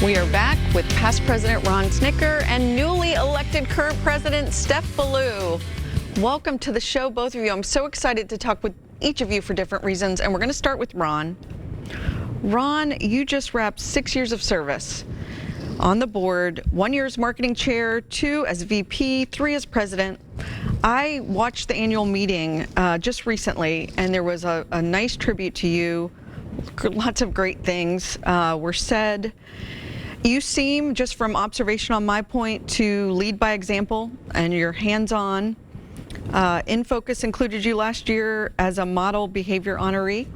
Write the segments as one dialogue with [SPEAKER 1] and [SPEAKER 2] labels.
[SPEAKER 1] We are back with past President Ron Snicker and newly elected current President Steph Ballou. Welcome to the show, both of you. I'm so excited to talk with each of you for different reasons, and we're going to start with Ron. Ron, you just wrapped 6 years of service on the board, 1 year as marketing chair, 2 as VP, 3 as president. I watched the annual meeting just recently, and there was a nice tribute to you. Lots of great things were said. You seem, just from observation on my point, to lead by example, and you're hands-on. In Focus included you last year as a model behavior honoree.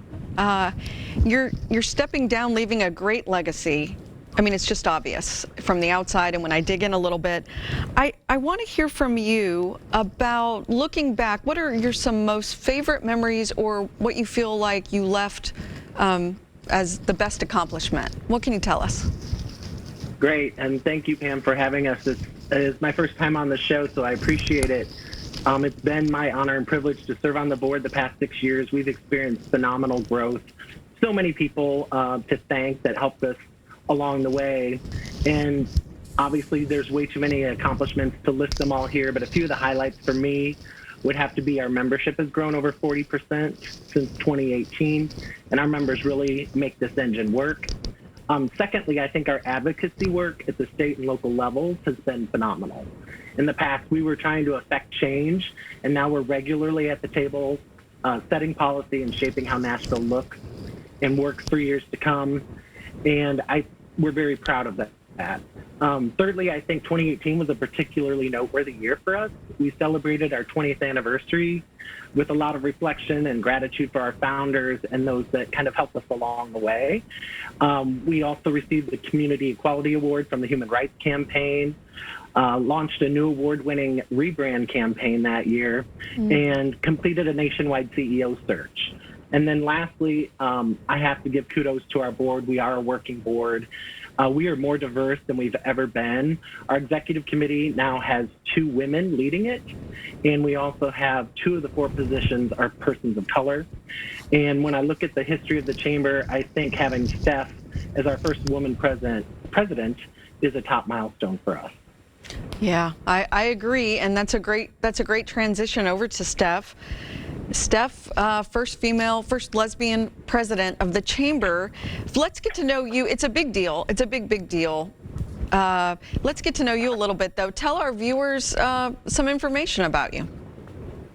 [SPEAKER 1] You're stepping down, leaving a great legacy. I mean, it's just obvious from the outside, and when I dig in a little bit, I want to hear from you about looking back. What are some most favorite memories, or what you feel like you left as the best accomplishment? What can you tell us?
[SPEAKER 2] Great, and thank you, Pam, for having us. This is my first time on the show, so I appreciate it. It's been my honor and privilege to serve on the board the past 6 years. We've experienced phenomenal growth. So many people to thank that helped us along the way. And obviously, there's way too many accomplishments to list them all here, but a few of the highlights for me would have to be our membership has grown over 40% since 2018, and our members really make this engine work. Secondly, I think our advocacy work at the state and local levels has been phenomenal. In the past, we were trying to affect change, and now we're regularly at the table setting policy and shaping how Nashville looks and works for years to come. And we're very proud of that. Thirdly, I think 2018 was a particularly noteworthy year for us. We celebrated our 20th anniversary with a lot of reflection and gratitude for our founders and those that kind of helped us along the way. We also received the Community Equality Award from the Human Rights Campaign, launched a new award-winning rebrand campaign that year, and completed a nationwide CEO search. And then lastly, I have to give kudos to our board. We are a working board. We are more diverse than we've ever been. Our executive committee now has 2 women leading it, and we also have 2 of the 4 positions are persons of color. And when I look at the history of the chamber, I think having Steph as our first woman president is a top milestone for us.
[SPEAKER 1] Yeah, I agree, and that's a great transition over to Steph. Steph, first lesbian president of the chamber. Let's get to know you. It's a big deal. It's a big deal. Let's get to know you a little bit, though. Tell our viewers some information about you.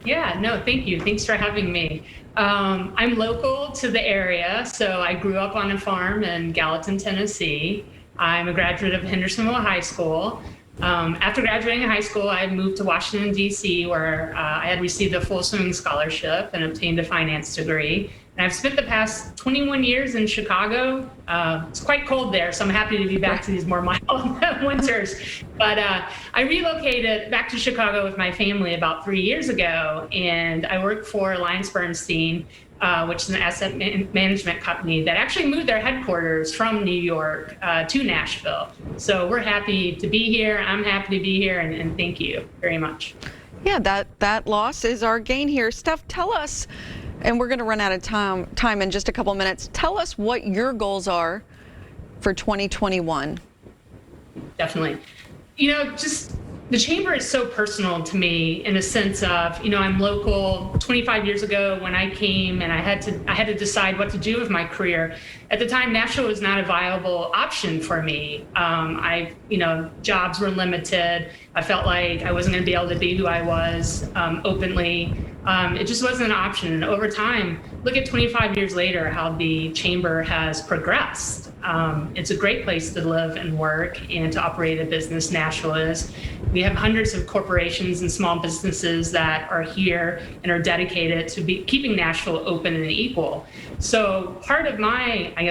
[SPEAKER 3] Yeah, no, thank you. Thanks for having me. I'm local to the area, so I grew up on a farm in Gallatin, Tennessee. I'm a graduate of Hendersonville High School. After graduating high school, I moved to Washington, D.C., where I had received a full swimming scholarship and obtained a finance degree. And I've spent the past 21 years in Chicago. It's quite cold there, so I'm happy to be back to these more mild winters. But I relocated back to Chicago with my family about 3 years ago, and I work for AllianceBernstein, which is an asset management company that actually moved their headquarters from New York to Nashville. So we're happy to be here. I'm happy to be here, and thank you very much.
[SPEAKER 1] Yeah, that loss is our gain here. Steph, tell us, and we're going to run out of time in just a couple minutes. Tell us what your goals are for 2021.
[SPEAKER 3] Definitely. Just the chamber is so personal to me in a sense of, I'm local. 25 years ago when I came and I had to decide what to do with my career. At the time, Nashville was not a viable option for me. Jobs were limited. I felt like I wasn't going to be able to be who I was openly. It just wasn't an option. And over time, look at 25 years later, how the chamber has progressed. It's a great place to live and work and to operate a business. Nashville is. We have hundreds of corporations and small businesses that are here and are dedicated to keeping Nashville open and equal. So part of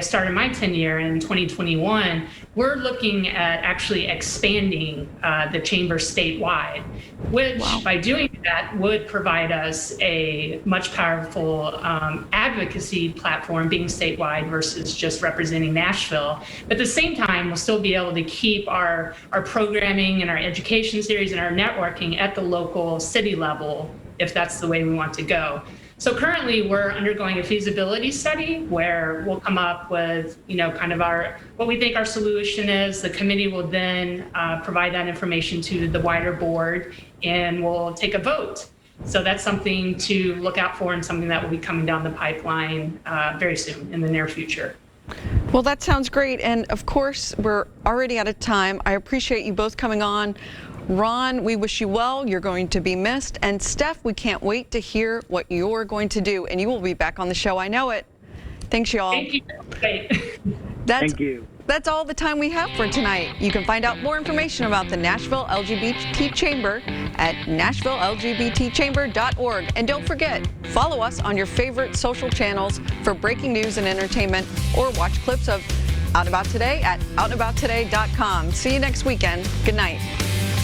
[SPEAKER 3] started my tenure in 2021, we're looking at actually expanding the chamber statewide, which by doing that would provide us a much powerful advocacy platform being statewide versus just representing Nashville. But at the same time, we'll still be able to keep our programming and our education series and our networking at the local city level, if that's the way we want to go. So currently we're undergoing a feasibility study where we'll come up with, kind of what we think our solution is. The committee will then provide that information to the wider board and we'll take a vote. So that's something to look out for and something that will be coming down the pipeline very soon in the near future.
[SPEAKER 1] Well, that sounds great. And of course, we're already out of time. I appreciate you both coming on. Ron, we wish you well. You're going to be missed. And Steph, we can't wait to hear what you're going to do. And you will be back on the show. I know it. Thanks, y'all.
[SPEAKER 3] Thank you.
[SPEAKER 2] Thank you.
[SPEAKER 1] That's all the time we have for tonight. You can find out more information about the Nashville LGBT Chamber at nashvillelgbtchamber.org. And don't forget, follow us on your favorite social channels for breaking news and entertainment, or watch clips of Out About Today at outandabouttoday.com. See you next weekend. Good night.